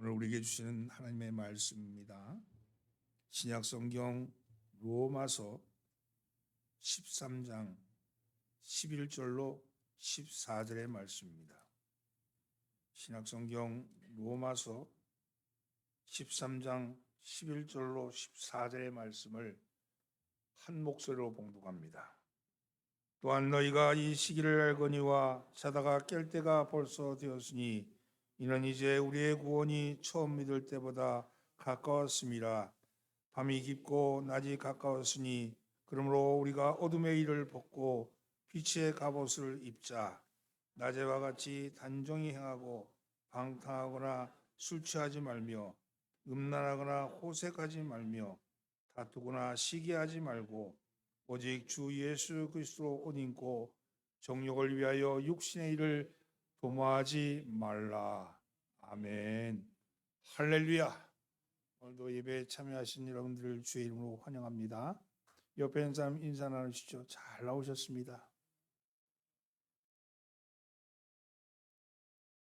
오늘 우리에게 주시는 하나님의 말씀입니다. 신약성경 로마서 13장 11절로 14절의 말씀입니다. 신약성경 로마서 13장 11절로 14절의 말씀을 한 목소리로 봉독합니다. 또한 너희가 이 시기를 알거니와 자다가 깰 때가 벌써 되었으니 이는 이제 우리의 구원이 처음 믿을 때보다 가까웠음이라. 밤이 깊고 낮이 가까웠으니 그러므로 우리가 어둠의 일을 벗고 빛의 갑옷을 입자. 낮에와 같이 단정히 행하고 방탕하거나 술 취하지 말며 음란하거나 호색하지 말며 다투거나 시기하지 말고 오직 주 예수 그리스도로 옷 입고 정욕을 위하여 육신의 일을 도모하지 말라. 아멘. 할렐루야. 오늘도 예배에 참여하신 여러분들을 주의 이름으로 환영합니다. 옆에 있는 사람 인사 나누시죠. 잘 나오셨습니다.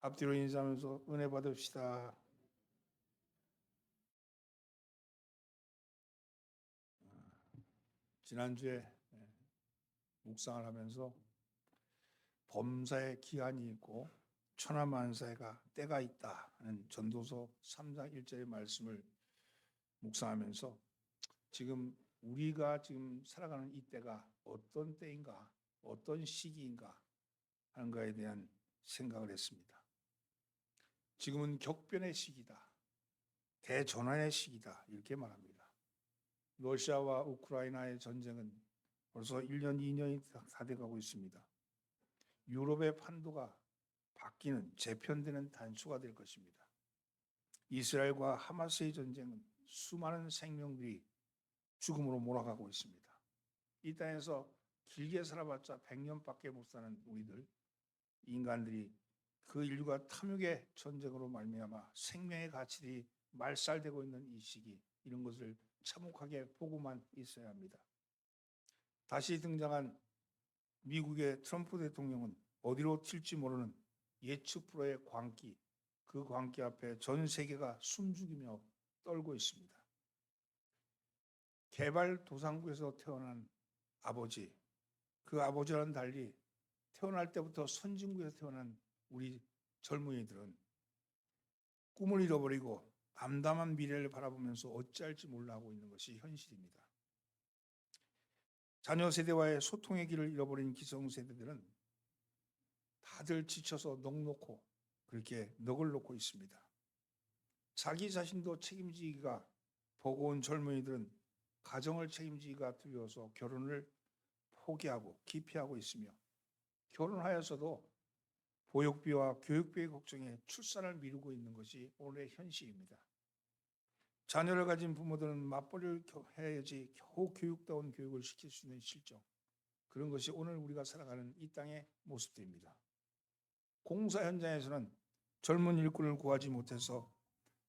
앞뒤로 인사하면서 은혜 받읍시다. 지난주에 묵상을 하면서 범사의 기한이 있고 천하만사가 때가 있다 하는 전도서 3장 1절의 말씀을 묵상하면서 지금 우리가 지금 살아가는 이 때가 어떤 때인가, 어떤 시기인가 하는 것에 대한 생각을 했습니다. 지금은 격변의 시기다, 대전환의 시기다 이렇게 말합니다. 러시아와 우크라이나의 전쟁은 벌써 1년, 2년이 다 돼가고 있습니다. 유럽의 판도가 바뀌는, 재편되는 단초가 될 것입니다. 이스라엘과 하마스의 전쟁은 수많은 생명들이 죽음으로 몰아가고 있습니다. 이 땅에서 길게 살아봤자 100년밖에 못 사는 우리들, 인간들이 그 인류가 탐욕의 전쟁으로 말미암아 생명의 가치들이 말살되고 있는 이 시기, 이런 것을 참혹하게 보고만 있어야 합니다. 다시 등장한 미국의 트럼프 대통령은 어디로 튈지 모르는 예측 불허의 광기, 그 광기 앞에 전 세계가 숨죽이며 떨고 있습니다. 개발도상국에서 태어난 아버지, 그 아버지와는 달리 태어날 때부터 선진국에서 태어난 우리 젊은이들은 꿈을 잃어버리고 암담한 미래를 바라보면서 어찌할지 몰라 하고 있는 것이 현실입니다. 자녀 세대와의 소통의 길을 잃어버린 기성세대들은 다들 지쳐서 넋 놓고 그렇게 넋을 놓고 있습니다. 자기 자신도 책임지기가 버거운 젊은이들은 가정을 책임지기가 두려워서 결혼을 포기하고 기피하고 있으며, 결혼하여서도 보육비와 교육비의 걱정에 출산을 미루고 있는 것이 오늘의 현실입니다. 자녀를 가진 부모들은 맞벌이를 해야지 겨우 교육다운 교육을 시킬 수 있는 실정, 그런 것이 오늘 우리가 살아가는 이 땅의 모습들입니다. 공사 현장에서는 젊은 일꾼을 구하지 못해서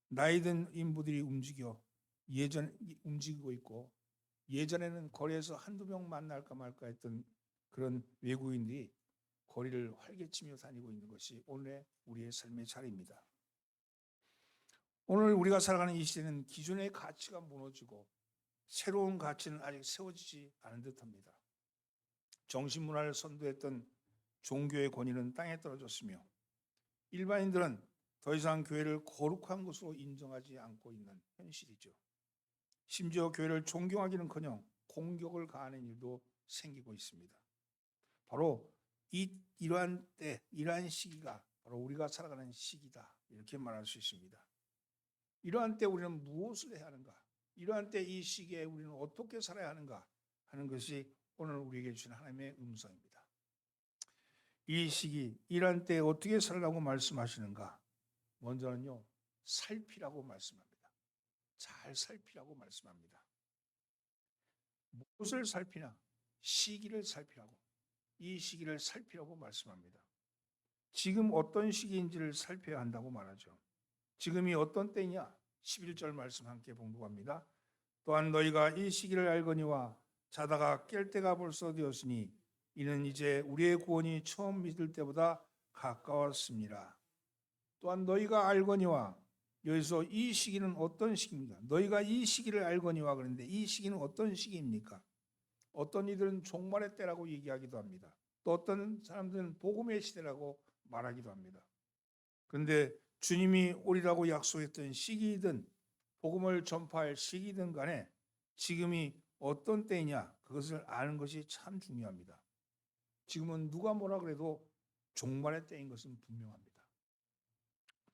나이든 인부들이 움직이고 있고, 예전에는 거리에서 한두 명 만날까 말까 했던 그런 외국인들이 거리를 활개치며 다니고 있는 것이 오늘의 우리의 삶의 자리입니다. 오늘 우리가 살아가는 이 시대는 기존의 가치가 무너지고 새로운 가치는 아직 세워지지 않은 듯합니다. 정신문화를 선도했던 종교의 권위는 땅에 떨어졌으며, 일반인들은 더 이상 교회를 거룩한 것으로 인정하지 않고 있는 현실이죠. 심지어 교회를 존경하기는커녕 공격을 가하는 일도 생기고 있습니다. 바로 이러한 때, 이러한 시기가 바로 우리가 살아가는 시기다, 이렇게 말할 수 있습니다. 이러한 때 우리는 무엇을 해야 하는가? 이러한 때 이 시기에 우리는 어떻게 살아야 하는가 하는 것이 오늘 우리에게 주신 하나님의 음성입니다. 이 시기, 이러한 때 어떻게 살라고 말씀하시는가? 먼저는요, 살피라고 말씀합니다. 잘 살피라고 말씀합니다. 무엇을 살피나? 시기를 살피라고, 이 시기를 살피라고 말씀합니다. 지금 어떤 시기인지를 살펴야 한다고 말하죠. 지금이 어떤 때냐? 11절 말씀 함께 봉독합니다. 또한 너희가 이 시기를 알거니와 자다가 깰 때가 벌써 되었으니 이는 이제 우리의 구원이 처음 믿을 때보다 가까웠습니다. 또한 너희가 알거니와 여기서 이 시기는 어떤 시기입니까? 너희가 이 시기를 알거니와 그러는데 이 시기는 어떤 시기입니까? 어떤 이들은 종말의 때라고 얘기하기도 합니다. 또 어떤 사람들은 복음의 시대라고 말하기도 합니다. 그런데 주님이 오리라고 약속했던 시기이든 복음을 전파할 시기이든 간에 지금이 어떤 때이냐 그것을 아는 것이 참 중요합니다. 지금은 누가 뭐라 그래도 종말의 때인 것은 분명합니다.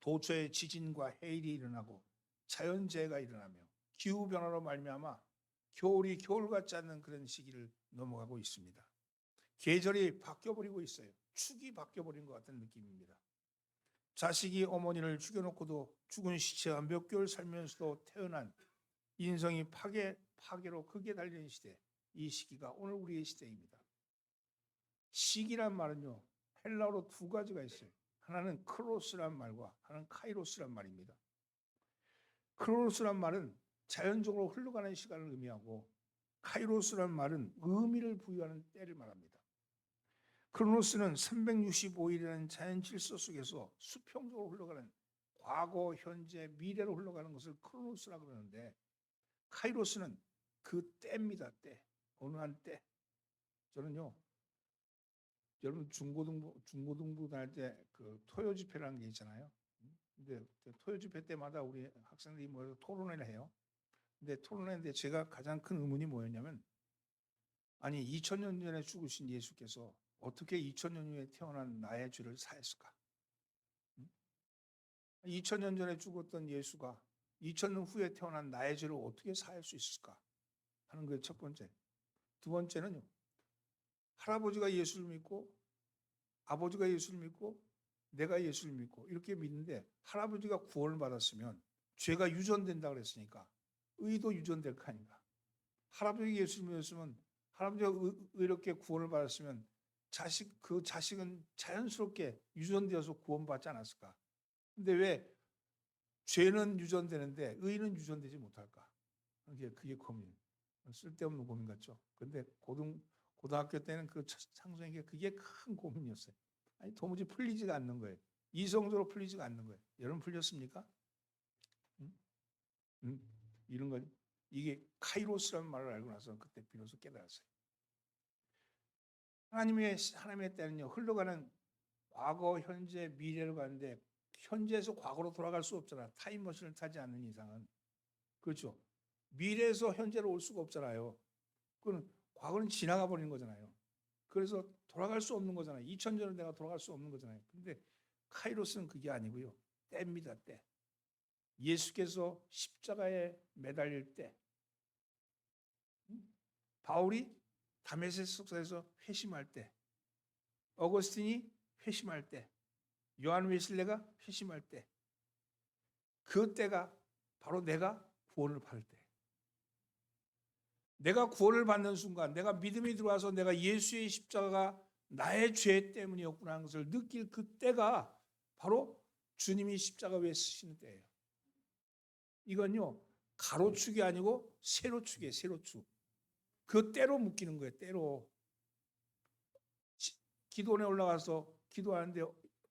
도처에 지진과 해일이 일어나고 자연재해가 일어나며 기후변화로 말미암아 겨울이 겨울 같지 않는 그런 시기를 넘어가고 있습니다. 계절이 바뀌어버리고 있어요. 축이 바뀌어버린 것 같은 느낌입니다. 자식이 어머니를 죽여놓고도 죽은 시체와 몇 개월 살면서도 태어난 인성이 파괴로 극에 달리는 시대, 이 시기가 오늘 우리의 시대입니다. 시기란 말은요, 헬라어로 두 가지가 있어요. 하나는 크로스란 말과 하나는 카이로스란 말입니다. 크로스란 말은 자연적으로 흘러가는 시간을 의미하고 카이로스란 말은 의미를 부여하는 때를 말합니다. 크로노스는 365일이라는 자연 질서 속에서 수평적으로 흘러가는 과거, 현재, 미래로 흘러가는 것을 크로노스라고 그러는데 카이로스는 그 때입니다. 때. 어느 한 때. 저는요. 여러분 중고등부 다닐 때 그 토요 집회라는 게 있잖아요. 근데 토요 집회 때마다 우리 학생들이 모여서 토론회를 해요. 근데 토론회인데 제가 가장 큰 의문이 뭐였냐면 아니 2000년 전에 죽으신 예수께서 어떻게 2000년 후에 태어난 나의 죄를 사했을까? 2000년 전에 죽었던 예수가 2000년 후에 태어난 나의 죄를 어떻게 사할 수 있을까? 하는 게 첫 번째. 두 번째는요. 할아버지가 예수를 믿고 아버지가 예수를 믿고 내가 예수를 믿고 이렇게 믿는데 할아버지가 구원을 받았으면 죄가 유전된다 그랬으니까 의도 유전될 거 아닌가. 할아버지가 예수를 믿었으면 할아버지가 의롭게 구원을 받았으면 그 자식은 자연스럽게 유전되어서 구원받지 않았을까? 근데 왜 죄는 유전되는데 의는 유전되지 못할까? 그게 고민. 쓸데없는 고민 같죠. 근데 고등학교 때는 그 창성에게 그게 큰 고민이었어요. 아니 도무지 풀리지가 않는 거예요. 이성적으로 풀리지가 않는 거예요. 여러분 풀렸습니까? 이런 거 이게 카이로스라는 말을 알고 나서 그때 비로소 깨달았어요. 하나님의 때는요 흘러가는 과거, 현재, 미래로 가는데 현재에서 과거로 돌아갈 수 없잖아. 타임머신을 타지 않는 이상은. 그렇죠. 미래에서 현재로 올 수가 없잖아요. 그건 과거는 지나가 버리는 거잖아요. 그래서 돌아갈 수 없는 거잖아요. 2000년을 내가 돌아갈 수 없는 거잖아요. 근데 카이로스는 그게 아니고요. 때입니다. 때. 예수께서 십자가에 매달릴 때 바울이 다메섹에서 회심할 때 어거스틴이 회심할 때 요한 웨슬레가 회심할 때 그 때가 바로 내가 구원을 받을 때 내가 구원을 받는 순간 내가 믿음이 들어와서 내가 예수의 십자가가 나의 죄 때문이었구나 하는 것을 느낄 그 때가 바로 주님이 십자가 위에 쓰시는 때예요. 이건요 가로축이 아니고 세로축이에요. 세로축. 그 때로 묶이는 거예요. 때로. 기도원에 올라가서 기도하는데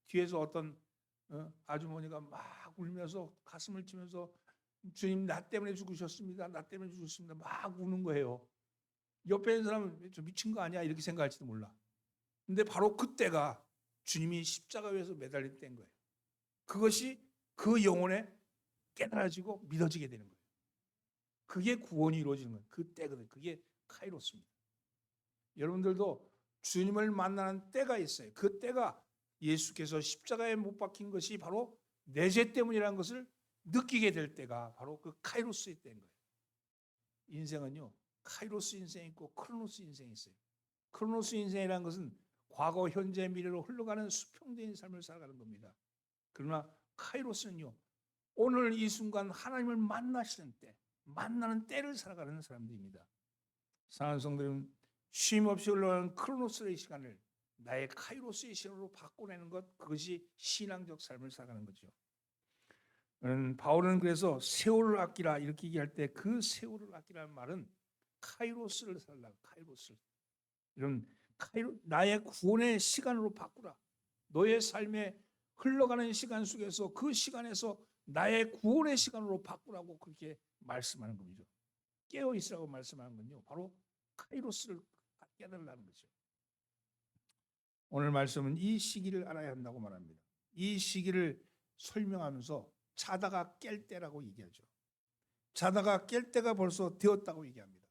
뒤에서 어떤 아주머니가 막 울면서 가슴을 치면서 주님 나 때문에 죽으셨습니다. 나 때문에 죽으셨습니다. 막 우는 거예요. 옆에 있는 사람은 좀 미친 거 아니야 이렇게 생각할지도 몰라. 근데 바로 그때가 주님이 십자가 위에서 매달린 때인 거예요. 그것이 그 영혼에 깨달아지고 믿어지게 되는 거예요. 그게 구원이 이루어지는 거예요. 그 때거든요. 그게 카이로스입니다. 여러분들도 주님을 만나는 때가 있어요. 그 때가 예수께서 십자가에 못 박힌 것이 바로 내 죄 때문이라는 것을 느끼게 될 때가 바로 그 카이로스의 때인 거예요. 인생은요. 카이로스 인생이 있고 크로노스 인생이 있어요. 크로노스 인생이라는 것은 과거, 현재, 미래로 흘러가는 수평적인 삶을 살아가는 겁니다. 그러나 카이로스는요. 오늘 이 순간 하나님을 만나시는 때, 만나는 때를 살아가는 사람들입니다. 사랑하는 성도들은 쉼 없이 흘러가는 크로노스의 시간을 나의 카이로스의 시간으로 바꿔내는 것, 그것이 신앙적 삶을 살아가는 거죠. 바울은 그래서 세월을 아끼라 이렇게 얘기할 때 그 세월을 아끼라는 말은 카이로스를 살라, 카이로스. 이런 나의 구원의 시간으로 바꾸라. 너의 삶에 흘러가는 시간 속에서 그 시간에서 나의 구원의 시간으로 바꾸라고 그렇게 말씀하는 겁니다. 깨어 있으라고 말씀하는 건요, 바로 카이로스를 깨달으라는 거죠. 오늘 말씀은 이 시기를 알아야 한다고 말합니다. 이 시기를 설명하면서 자다가 깰 때라고 얘기하죠. 자다가 깰 때가 벌써 되었다고 얘기합니다.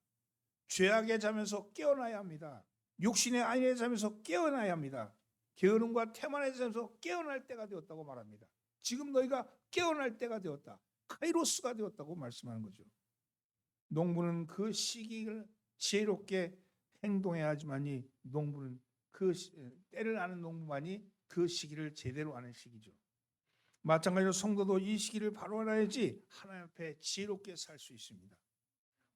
죄악에 잠에서 깨어나야 합니다. 육신의 안에 잠에서 깨어나야 합니다. 게으름과 태만의 잠에서 깨어날 때가 되었다고 말합니다. 지금 너희가 깨어날 때가 되었다. 카이로스가 되었다고 말씀하는 거죠. 농부는 그 시기를 지혜롭게 행동해야 하지만이 농부는 그 때를 아는 농부만이 그 시기를 제대로 아는 시기죠. 마찬가지로 성도도 이 시기를 바로 알아야지 하나님 앞에 지혜롭게 살 수 있습니다.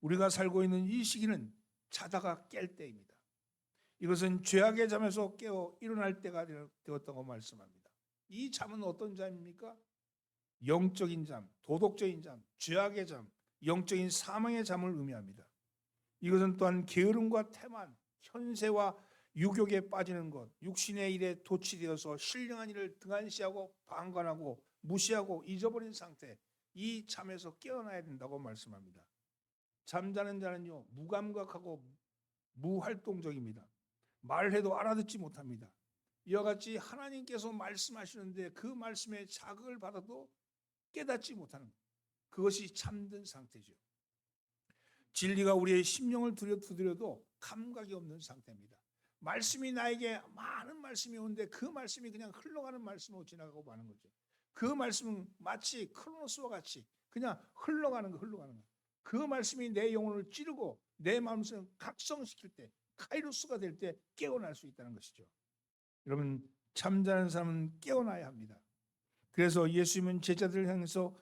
우리가 살고 있는 이 시기는 자다가 깰 때입니다. 이것은 죄악의 잠에서 깨어 일어날 때가 되었다고 말씀합니다. 이 잠은 어떤 잠입니까? 영적인 잠, 도덕적인 잠, 죄악의 잠, 영적인 사망의 잠을 의미합니다. 이것은 또한 게으름과 태만, 현세와 유욕에 빠지는 것, 육신의 일에 도취되어서 신령한 일을 등한시하고 방관하고 무시하고 잊어버린 상태, 이 잠에서 깨어나야 된다고 말씀합니다. 잠자는 자는요, 무감각하고 무활동적입니다. 말해도 알아듣지 못합니다. 이와 같이 하나님께서 말씀하시는데 그 말씀에 자극을 받아도 깨닫지 못하는 것, 그것이 잠든 상태죠. 진리가 우리의 심령을 두드려도 감각이 없는 상태입니다. 말씀이 나에게 많은 말씀이 오는데 그 말씀이 그냥 흘러가는 말씀으로 지나가고 마는 거죠. 그 말씀은 마치 크로노스와 같이 그냥 흘러가는 거. 그 말씀이 내 영혼을 찌르고 내 마음을 각성시킬 때, 카이로스가 될 때 깨어날 수 있다는 것이죠. 여러분, 잠자는 사람은 깨어나야 합니다. 그래서 예수님은 제자들을 향해서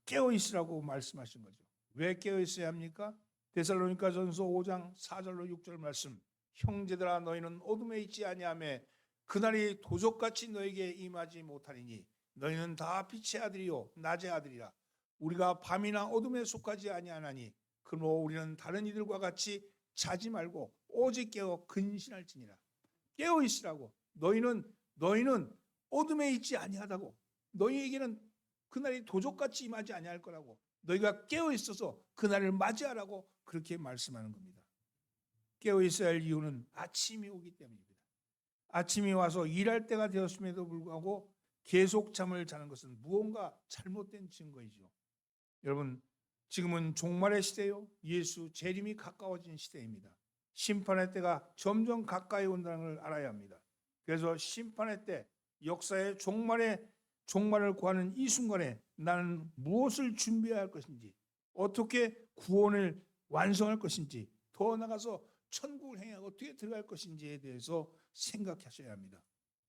깨어 있으라고 말씀하신 거죠. 왜 깨어 있어야 합니까? 데살로니가전서 5장 4절로 6절 말씀. 형제들아, 너희는 어둠에 있지 아니하며 그날이 도적같이 너에게 임하지 못하리니 너희는 다 빛의 아들이요 낮의 아들이라. 우리가 밤이나 어둠에 속하지 아니하나니 그러므로 우리는 다른 이들과 같이 자지 말고 오직 깨어 근신할지니라. 깨어 있으라고. 너희는 어둠에 있지 아니하다고. 너희에게는 그날이 도적같이 임하지 아니할 거라고. 너희가 깨어 있어서 그날을 맞이하라고 그렇게 말씀하는 겁니다. 깨어 있어야 할 이유는 아침이 오기 때문입니다. 아침이 와서 일할 때가 되었음에도 불구하고 계속 잠을 자는 것은 무언가 잘못된 증거이죠. 여러분, 지금은 종말의 시대요. 예수 재림이 가까워진 시대입니다. 심판의 때가 점점 가까이 온다는 걸 알아야 합니다. 그래서 심판의 때, 역사의 종말을 구하는 이 순간에 나는 무엇을 준비해야 할 것인지, 어떻게 구원을 완성할 것인지, 더 나아가서 천국을 행하고 어떻게 들어갈 것인지에 대해서 생각하셔야 합니다.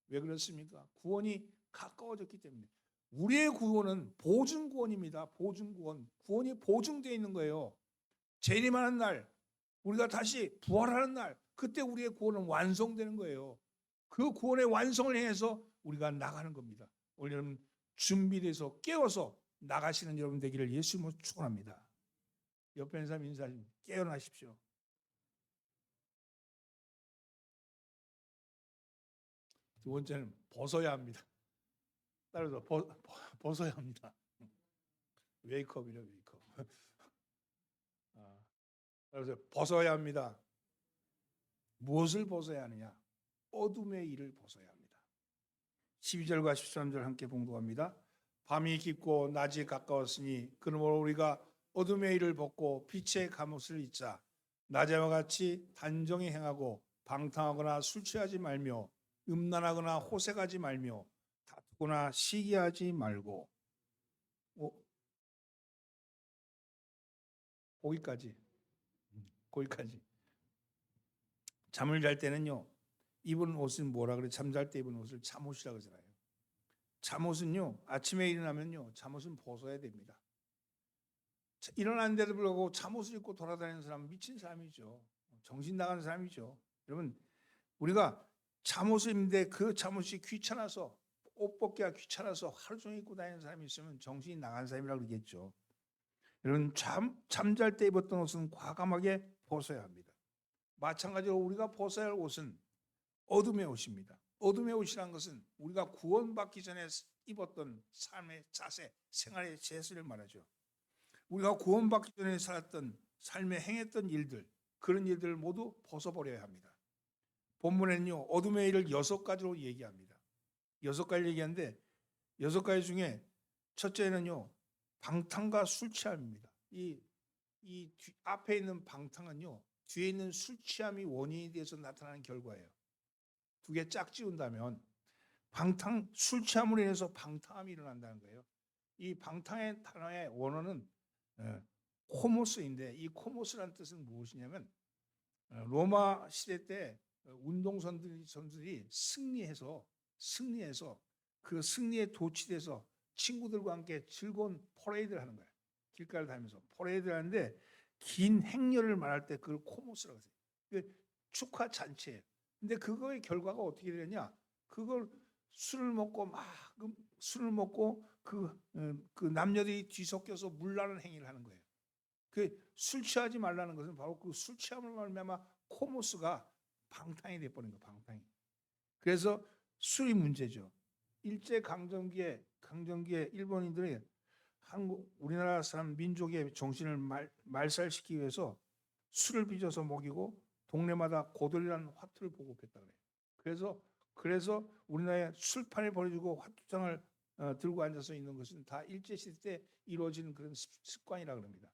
왜 그렇습니까? 구원이 가까워졌기 때문에. 우리의 구원은 보증 구원입니다. 보증 구원. 구원이 보증되어 있는 거예요. 재림하는 날, 우리가 다시 부활하는 날, 그때 우리의 구원은 완성되는 거예요. 그 구원의 완성을 향해서 우리가 나가는 겁니다. 오늘 여러분 준비돼서 깨워서 나가시는 여러분 되기를 예수님으로 축원합니다. 옆에 있는 사람 인사하십시오. 깨어나십시오. 두 번째는 벗어야 합니다. 따라서 벗어야 합니다. 웨이크업이래, 웨이크업. 그래서 벗어야 합니다. 무엇을 벗어야 하느냐? 어둠의 일을 벗어야 합니다. 12절과 13절 함께 봉독합니다. 밤이 깊고 낮이 가까웠으니 그러므로 우리가 어둠의 일을 벗고 빛의 갑옷을 입자. 낮에와 같이 단정히 행하고 방탕하거나 술 취하지 말며 음란하거나 호색하지 말며 다투거나 시기하지 말고. 거기까지. 잠을 잘 때는요, 입은 옷은 뭐라 그래? 잠잘 때 입은 옷을 잠옷이라고 하잖아요. 잠옷은요, 아침에 일어나면요, 잠옷은 벗어야 됩니다. 일어나는데도 불구하고 잠옷을 입고 돌아다니는 사람은 미친 사람이죠. 정신 나간 사람이죠. 여러분, 우리가 잠옷을 입는데 그 잠옷이 귀찮아서, 옷 벗기가 귀찮아서 하루 종일 입고 다니는 사람이 있으면 정신이 나간 사람이라고 그러겠죠. 여러분, 잠잘 때 입었던 옷은 과감하게 벗어야 합니다. 마찬가지로 우리가 벗어야 할 옷은 어둠의 옷입니다. 어둠의 옷이란 것은 우리가 구원받기 전에 입었던 삶의 자세, 생활의 제스를 말하죠. 우리가 구원받기 전에 살았던 삶에 행했던 일들, 그런 일들을 모두 벗어버려야 합니다. 본문에는요, 어둠의 일을 6가지로 얘기합니다. 6가지 얘기하는데 6가지 중에 첫째는요, 방탕과 술 취함입니다. 앞에 있는 방탕은요, 뒤에 있는 술 취함이 원인이 돼서 나타나는 결과예요. 두 개 짝 지운다면 술 취함으로 인해서 방탕함이 일어난다는 거예요. 이 방탕의 단어의 원어는 코모스인데, 이 코모스라는 뜻은 무엇이냐면 로마 시대 때 운동선수들이 승리해서 그 승리에 도취돼서 친구들과 함께 즐거운 퍼레이드를 하는 거예요. 길가를 다니면서 퍼레이드를 하는데 긴 행렬을 말할 때 그걸 코모스라고 해요. 축하 잔치예요. 근데 그거의 결과가 어떻게 되냐? 그걸 술을 먹고 그 남녀들이 뒤섞여서 물나는 행위를 하는 거예요. 술 취하지 말라는 것은 바로 그 술 취함을 말미암아 코모스가 방탕이 돼버린 거예요. 방탕이. 그래서 술이 문제죠. 일제 강점기에 일본인들이 우리나라 사람 민족의 정신을 말살시키기 위해서 술을 빚어서 먹이고 동네마다 고돌이라는 화투를 보급했다 그래요. 그래서 우리나라에 술판을 벌여주고 화투장을 들고 앉아서 있는 것은 다 일제시대 때 이루어진 그런 습관이라 그럽니다.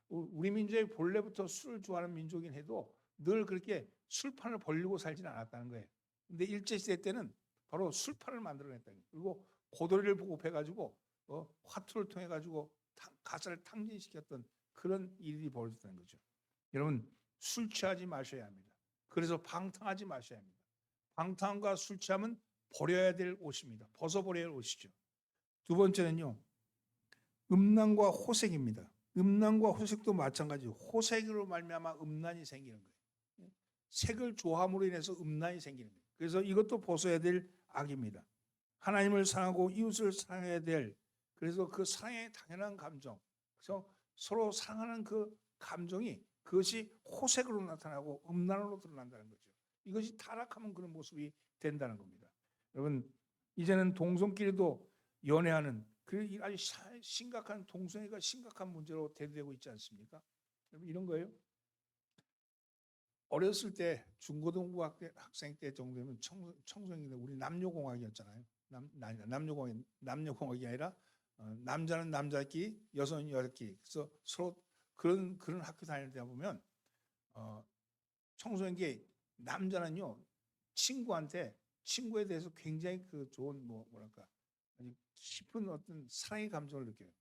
우리 민족이 본래부터 술을 좋아하는 민족인 해도 늘 그렇게 술판을 벌리고 살지는 않았다는 거예요. 근데 일제시대 때는 바로 술판을 만들어냈다는 거예요. 그리고 고돌이를 보급해가지고 화투를 통해가지고 가사를 탕진시켰던 그런 일이 벌어졌다는 거죠. 여러분, 술 취하지 마셔야 합니다. 그래서 방탕하지 마셔야 합니다. 방탕과 술 취함은 버려야 될 옷입니다. 벗어버려야 할 옷이죠. 두 번째는요, 음란과 호색입니다. 음란과 호색도 마찬가지로 호색으로 말미암아 음란이 생기는 거예요. 색을 좋아함으로 인해서 음란이 생기는 거예요. 그래서 이것도 벗어야 될 악입니다. 하나님을 사랑하고 이웃을 사랑해야 될, 그래서 그 사랑의 당연한 감정, 그래서 서로 사랑하는 그 감정이 그것이 호색으로 나타나고 음란으로 드러난다는 거죠. 이것이 타락하면 그런 모습이 된다는 겁니다. 여러분, 이제는 동성끼리도 연애하는 그 아주 심각한 동성애가 심각한 문제로 대두되고 있지 않습니까? 여러분, 이런 거예요. 어렸을 때 중고등부 학생 때 정도면 청소년인데 우리 남녀공학이었잖아요. 남녀공학이 아니라 남자는 남자끼리, 여성은 여자끼리. 그래서 서로 그런 학교 다닐 때 보면 청소년기 남자는요 친구에 대해서 굉장히 그 좋은 뭐랄까 아주 깊은 어떤 사랑의 감정을 느껴요.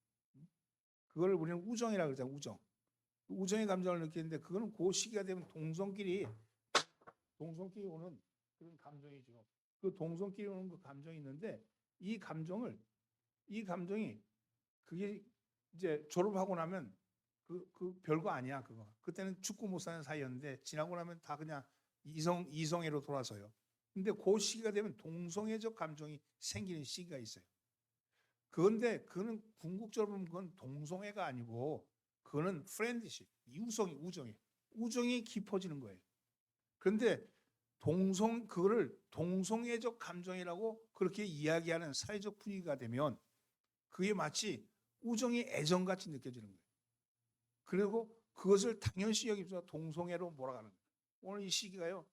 그걸 우리는 우정이라고 그러잖아요. 우정의 감정을 느끼는데 그거는 그 시기가 되면 동성끼리 오는 그런 감정이죠. 그 동성끼리 오는 그 감정이 있는데 이 감정이 그게 이제 졸업하고 나면 그 별거 아니야. 그때는 죽고 못 사는 사이였는데 지나고 나면 다 그냥 이성애로 돌아서요. 근데 그 시기가 되면 동성애적 감정이 생기는 시기가 있어요. 그런데 그거는 궁극적으로 보면 그건 동성애가 아니고 그거는 프렌드십, 우정이 깊어지는 거예요. 그런데 그거를 동성애적 감정이라고 그렇게 이야기하는 사회적 분위기가 되면 그게 마치 우정이 애정같이 느껴지는 거예요. 그리고 그것을 당연시 여기면서 동성애로 몰아가는 거예요. 오늘 이 시기가요.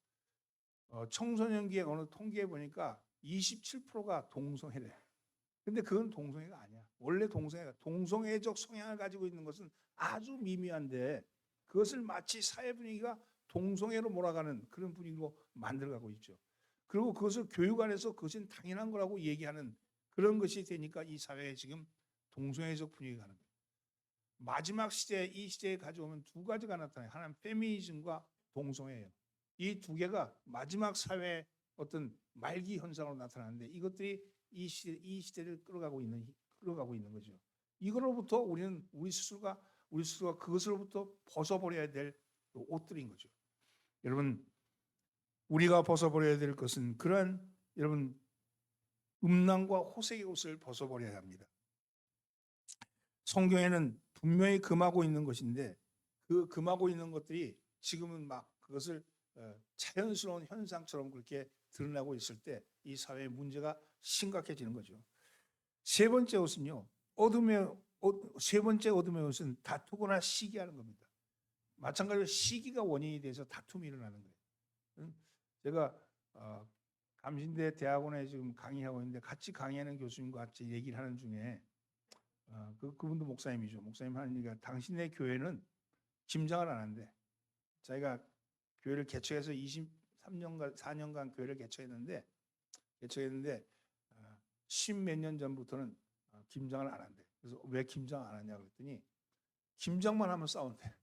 청소년기에 어느 통계에 보니까 27%가 동성애래요. 근데 그건 동성애가 아니야. 원래 동성애적 성향을 가지고 있는 것은 아주 미미한데 그것을 마치 사회 분위기가 동성애로 몰아가는 그런 분위기로 만들어가고 있죠. 그리고 그것을 교육 안에서 그것은 당연한 거라고 얘기하는 그런 것이 되니까 이 사회에 지금 동성애적 분위기가 가는 거예요. 마지막 시대, 이 시대에 가져오면 두 가지가 나타나요. 하나는 페미니즘과 동성애예요. 이 두 개가 마지막 사회의 어떤 말기 현상으로 나타나는데 이것들이 이 시대를 끌어가고 있는 거죠. 이거로부터 우리 스스로가 그것으로부터 벗어버려야 될 옷들인 거죠. 여러분, 우리가 벗어버려야 될 것은 그러한 여러분 음란과 호색의 옷을 벗어버려야 합니다. 성경에는 분명히 금하고 있는 것인데 그 금하고 있는 것들이 지금은 막 그것을 자연스러운 현상처럼 그렇게 드러나고 있을 때 이 사회의 문제가 심각해지는 거죠. 세 번째 옷은요. 세 번째 어둠의 옷은 다투거나 시기하는 겁니다. 마찬가지로 시기가 원인이 돼서 다툼이 일어나는 거예요. 제가 감신대 대학원에 지금 강의하고 있는데 같이 강의하는 교수님과 같이 얘기를 하는 중에 그분도 목사님이죠. 목사님 하는 얘기가 당신네 교회는 김장을 안 한대. 자기가 교회를 개척해서 23년간 4년간 교회를 개척했는데 십몇 년 전부터는 김장을 안 한대. 그래서 왜 김장 안 하냐 그랬더니 김장만 하면 싸운대.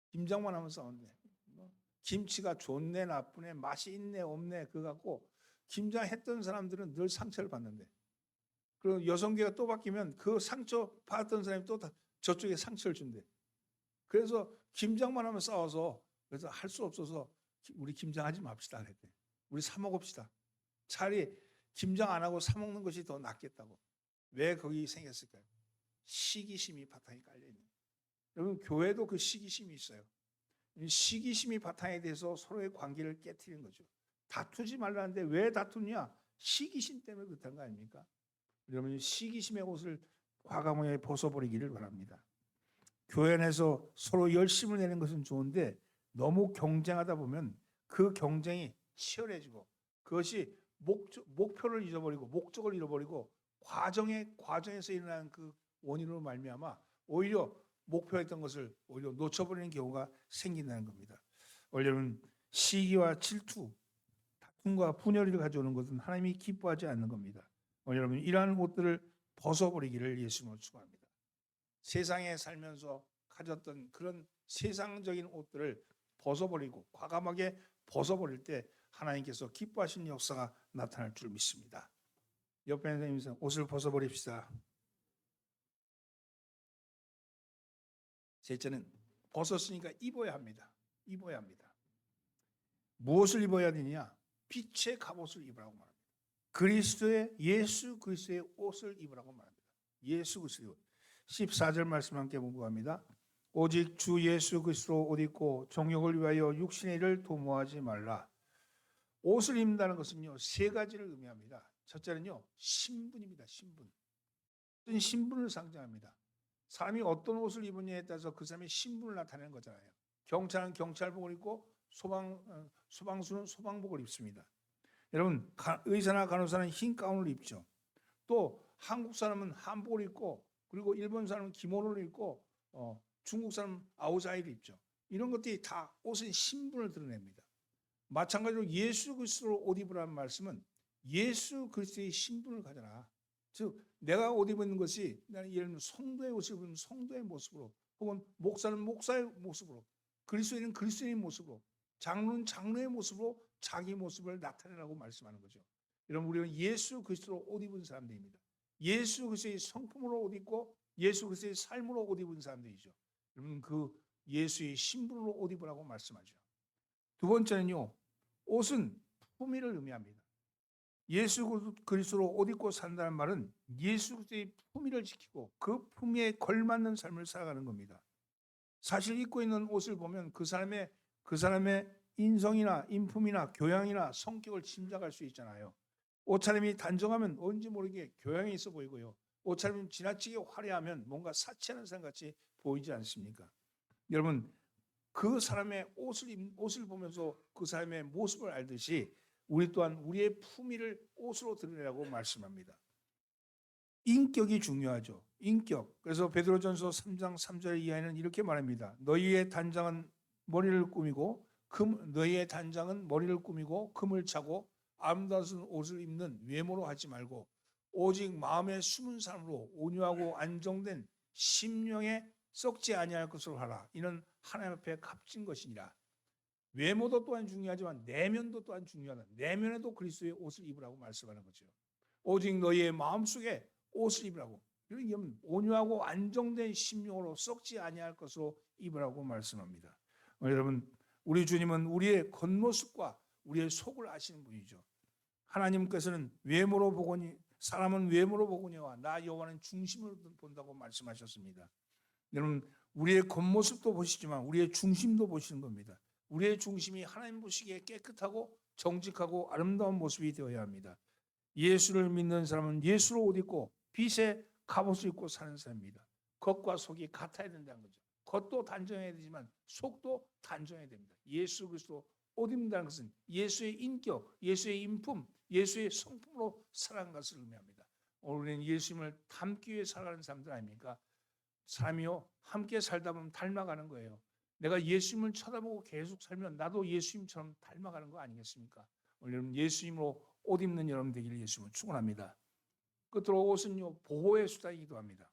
김장만 하면 싸운대. 김치가 좋네 나쁘네 맛이 있네 없네 그거 갖고 김장했던 사람들은 늘 상처를 받는데 그리고 여성계가 또 바뀌면 그 상처 받았던 사람이 또 저쪽에 상처를 준대. 그래서 김장만 하면 싸워서 그래서 할 수 없어서 우리 김장하지 맙시다 그랬대. 우리 사 먹읍시다. 차라리 김장 안 하고 사 먹는 것이 더 낫겠다고. 왜 거기 생겼을까요? 시기심이 바탕에 깔려 있는. 여러분 교회도 그 시기심이 있어요. 시기심이 바탕에 대해서 서로의 관계를 깨트리는 거죠. 다투지 말라는데 왜 다투냐? 시기심 때문에 그렇다는 거 아닙니까? 여러분 시기심의 옷을 과감하게 벗어버리기를 바랍니다. 교회 안에서 서로 열심을 내는 것은 좋은데 너무 경쟁하다 보면 그 경쟁이 치열해지고 그것이 목표를 잃어버리고 목적을 잃어버리고 과정에서 일어나는 그 원인으로 말미암아 오히려 목표했던 것을 오히려 놓쳐버리는 경우가 생긴다는 겁니다. 여러분 시기와 질투, 다툼과 분열을 가져오는 것은 하나님이 기뻐하지 않는 겁니다. 여러분 이러한 옷들을 벗어버리기를 예수님으로 축원합니다. 세상에 살면서 가졌던 그런 세상적인 옷들을 벗어버리고 과감하게 벗어버릴 때 하나님께서 기뻐하시는 역사가 나타날 줄 믿습니다. 옆에 있는 사람이 옷을 벗어버립시다. 셋째는 벗었으니까 입어야 합니다. 입어야 합니다. 무엇을 입어야 되느냐? 빛의 갑옷을 입으라고 말합니다. 예수 그리스도의 옷을 입으라고 말합니다. 예수 그리스도의 옷. 14절 말씀 함께 공부합니다. 오직 주 예수 그리스도 옷 입고 정욕을 위하여 육신의 일을 도모하지 말라. 옷을 입는다는 것은요 세 가지를 의미합니다. 첫째는요 신분입니다. 신분. 어떤 신분을 상징합니다. 사람이 어떤 옷을 입느냐에 따라서 그 사람의 신분을 나타내는 거잖아요. 경찰은 경찰복을 입고 소방수는 소방복을 입습니다. 여러분 의사나 간호사는 흰 가운을 입죠. 또 한국 사람은 한복을 입고 그리고 일본 사람은 기모노를 입고 중국 사람은 아우자이를 입죠. 이런 것들이 다 옷은 신분을 드러냅니다. 마찬가지로 예수 그리스도로 옷 입으라는 말씀은 예수 그리스도의 신분을 가져라. 즉 내가 옷 입는 것이 나는 예를 들면 성도의 옷을 입으면 성도의 모습으로 혹은 목사는 목사의 모습으로 그리스도인은 그리스도인의 모습으로 장로는 장로의 모습으로 자기 모습을 나타내라고 말씀하는 거죠. 여러분 우리는 예수 그리스도로 옷 입은 사람들입니다. 예수 그리스도의 성품으로 옷 입고 예수 그리스도의 삶으로 옷 입은 사람들이죠. 여러분 그 예수의 신분으로 옷 입으라고 말씀하죠. 두 번째는요. 옷은 품위를 의미합니다. 예수 그리스도로 옷 입고 산다는 말은 예수 그리스도의 품위를 지키고 그 품위에 걸맞는 삶을 살아가는 겁니다. 사실 입고 있는 옷을 보면 그 사람의 인성이나 인품이나 교양이나 성격을 짐작할 수 있잖아요. 옷차림이 단정하면 어딘지 모르게 교양이 있어 보이고요. 옷차림이 지나치게 화려하면 뭔가 사치하는 사람 같이 보이지 않습니까? 여러분 그 사람의 옷을 보면서 그 사람의 모습을 알듯이 우리 또한 우리의 품위를 옷으로 드러내라고 말씀합니다. 인격이 중요하죠. 인격. 그래서 베드로전서 3장 3절 이하에는 이렇게 말합니다. 너희의 단장은 머리를 꾸미고 금을 차고 아름다운 옷을 입는 외모로 하지 말고 오직 마음에 숨은 사람으로 온유하고 안정된 심령에 썩지 아니할 것으로 하라. 이는 하나님 앞에 값진 것이니라. 외모도 또한 중요하지만 내면도 또한 중요하다. 내면에도 그리스도의 옷을 입으라고 말씀하는 거죠. 오직 너희의 마음속에 옷을 입으라고. 이런 온유하고 안정된 심령으로 썩지 아니할 것으로 입으라고 말씀합니다. 여러분 우리 주님은 우리의 겉모습과 우리의 속을 아시는 분이죠. 하나님께서는 외모로 보거니 사람은 외모로 보거니와 나 여호와는 중심으로 본다고 말씀하셨습니다. 여러분 우리의 겉모습도 보시지만 우리의 중심도 보시는 겁니다. 우리의 중심이 하나님 보시기에 깨끗하고 정직하고 아름다운 모습이 되어야 합니다. 예수를 믿는 사람은 예수로 옷 입고 빛의 갑옷을 입고 사는 사람입니다. 겉과 속이 같아야 된다는 거죠. 겉도 단정해야 되지만 속도 단정해야 됩니다. 예수 그리스도 옷 입는다는 것은 예수의 인격, 예수의 인품, 예수의 성품으로 살아가는 것을 의미합니다. 오늘 우리는 예수님을 닮기 위해 살아가는 사람들 아닙니까? 사람이요 함께 살다 보면 닮아가는 거예요. 내가 예수님을 쳐다보고 계속 살면 나도 예수님처럼 닮아가는 거 아니겠습니까? 오늘 예수님으로 옷 입는 여러분 되기를 예수님을 축원합니다. 끝으로 옷은요 보호의 수단이기도 합니다.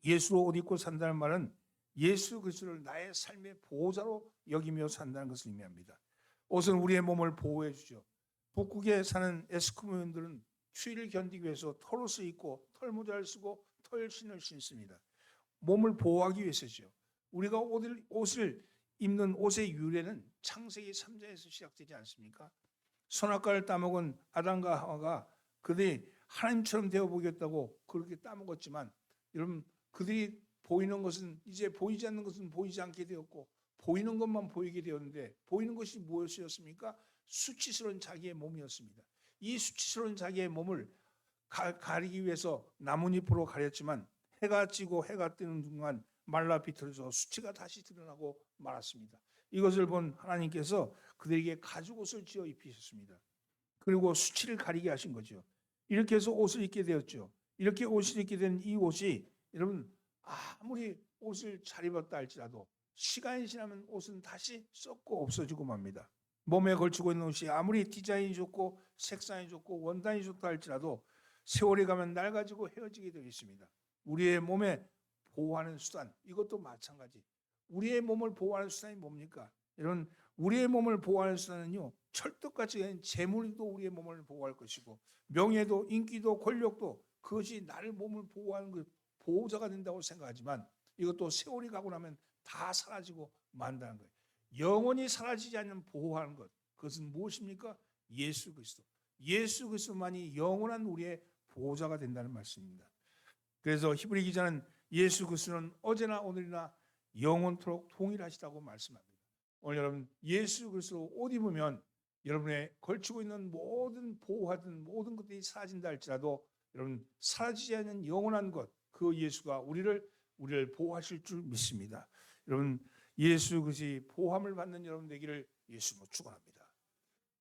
예수로 옷 입고 산다는 말은 예수 그리스도를 나의 삶의 보호자로 여기며 산다는 것을 의미합니다. 옷은 우리의 몸을 보호해 주죠. 북극에 사는 에스키모인들은 추위를 견디기 위해서 털옷을 입고 털모자를 쓰고 털신을 신습니다. 몸을 보호하기 위해서죠. 우리가 옷을 입는 옷의 유래는 창세기 3장에서 시작되지 않습니까? 선악과를 따먹은 아담과 하와가 그들이 하나님처럼 되어보겠다고 그렇게 따먹었지만 여러분 그들이 보이는 것은 이제 보이지 않는 것은 보이지 않게 되었고 보이는 것만 보이게 되었는데 보이는 것이 무엇이었습니까? 수치스러운 자기의 몸이었습니다. 이 수치스러운 자기의 몸을 가리기 위해서 나뭇잎으로 가렸지만 해가 지고 해가 뜨는 순간 말라 비틀어져 수치가 다시 드러나고 말았습니다. 이것을 본 하나님께서 그들에게 가죽옷을 지어 입히셨습니다. 그리고 수치를 가리게 하신 거죠. 이렇게 해서 옷을 입게 되었죠. 이렇게 옷을 입게 된 이 옷이 여러분 아무리 옷을 잘 입었다 할지라도 시간이 지나면 옷은 다시 썩고 없어지고 맙니다. 몸에 걸치고 있는 옷이 아무리 디자인이 좋고 색상이 좋고 원단이 좋다 할지라도 세월이 가면 낡아지고 헤어지게 되어 있습니다. 우리의 몸에 보호하는 수단 이것도 마찬가지. 우리의 몸을 보호하는 수단이 뭡니까? 여러분 우리의 몸을 보호하는 수단은요 철떡같이 된 재물도 우리의 몸을 보호할 것이고 명예도 인기도 권력도 그것이 나를 몸을 보호하는 그 보호자가 된다고 생각하지만 이것도 세월이 가고 나면 다 사라지고 만다는 거예요. 영원히 사라지지 않는 보호하는 것 그것은 무엇입니까? 예수 그리스도. 예수 그리스도만이 영원한 우리의 보호자가 된다는 말씀입니다. 그래서 히브리 기자는 예수 그리스도는 어제나 오늘이나 영원토록 동일하시다고 말씀합니다. 오늘 여러분 예수 그리스도 옷 입으면 여러분의 걸치고 있는 모든 보호하던 모든 것들이 사라진다 할지라도 여러분 사라지지 않는 영원한 것 그 예수가 우리를 보호하실 줄 믿습니다. 여러분 예수 그리스도의 보호함을 받는 여러분 되기를 예수로 축원합니다.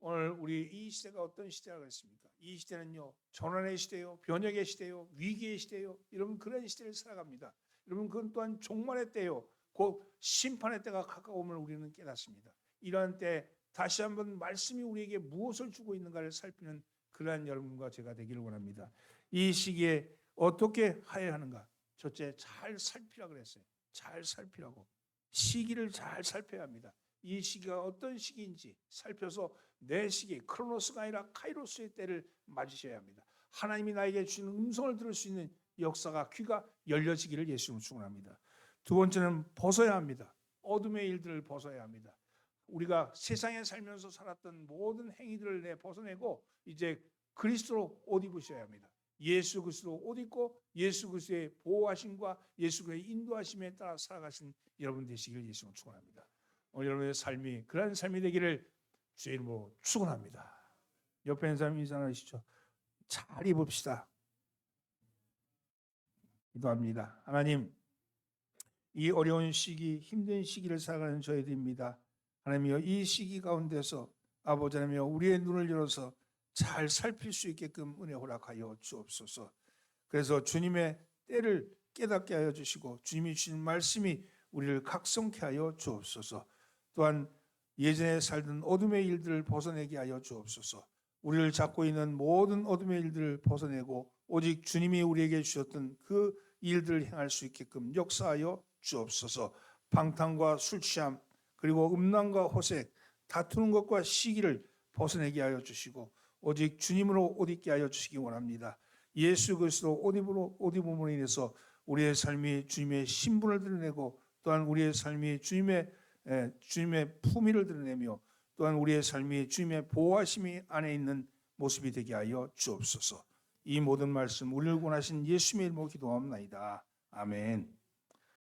오늘 우리 이 시대가 어떤 시대라고 했습니까? 이 시대는요 전환의 시대요, 변혁의 시대요, 위기의 시대요. 여러분 그런 시대를 살아갑니다. 여러분 그건 또한 종말의 때요, 곧 심판의 때가 가까움을 우리는 깨닫습니다. 이러한 때 다시 한번 말씀이 우리에게 무엇을 주고 있는가를 살피는 그러한 여러분과 제가 되기를 원합니다. 이 시기에 어떻게 해야 하는가? 첫째 잘 살피라 그랬어요. 잘 살피라고. 시기를 잘 살펴야 합니다. 이 시기가 어떤 시기인지 살펴서 내 시기, 크로노스가 아니라 카이로스의 때를 맞으셔야 합니다. 하나님이 나에게 주는 음성을 들을 수 있는 역사가 귀가 열려지기를 예수님으로 축원합니다. 두 번째는 벗어야 합니다. 어둠의 일들을 벗어야 합니다. 우리가 세상에 살면서 살았던 모든 행위들을 벗어내고 이제 그리스도로 옷 입으셔야 합니다. 예수 그리스도로 옷 입고 예수 그리스도의 보호하심과 예수 그리스도의 인도하심에 따라 살아가신 여러분 되시길 예수님으로 축원합니다. 오늘 여러분의 삶이 그런 삶이 되기를 주의 이름으로 축원합니다. 옆에 있는 사람 인사하시죠. 잘 입읍시다. 기도합니다. 하나님 이 어려운 시기 힘든 시기를 살아가는 저희들입니다. 하나님이여 이 시기 가운데서 아버지 하나님이여 우리의 눈을 열어서 잘 살필 수 있게끔 은혜 허락하여 주옵소서. 그래서 주님의 때를 깨닫게 하여 주시고 주님이 주신 말씀이 우리를 각성케 하여 주옵소서. 또한 예전에 살던 어둠의 일들을 벗어내게 하여 주옵소서. 우리를 잡고 있는 모든 어둠의 일들을 벗어내고 오직 주님이 우리에게 주셨던 그 일들을 행할 수 있게끔 역사하여 주옵소서. 방탕과 술 취함 그리고 음란과 호색 다투는 것과 시기를 벗어내게 하여 주시고 오직 주님으로 옷 입게 하여 주시기 원합니다. 예수 그리스도 옷 입음으로 인해서 우리의 삶이 주님의 신분을 드러내고 또한 우리의 삶이 주님의 품위를 드러내며 또한 우리의 삶이 주님의 보호하심이 안에 있는 모습이 되게 하여 주옵소서. 이 모든 말씀 우리를 구원하신 예수님의 이름으로 기도하옵나이다. 아멘.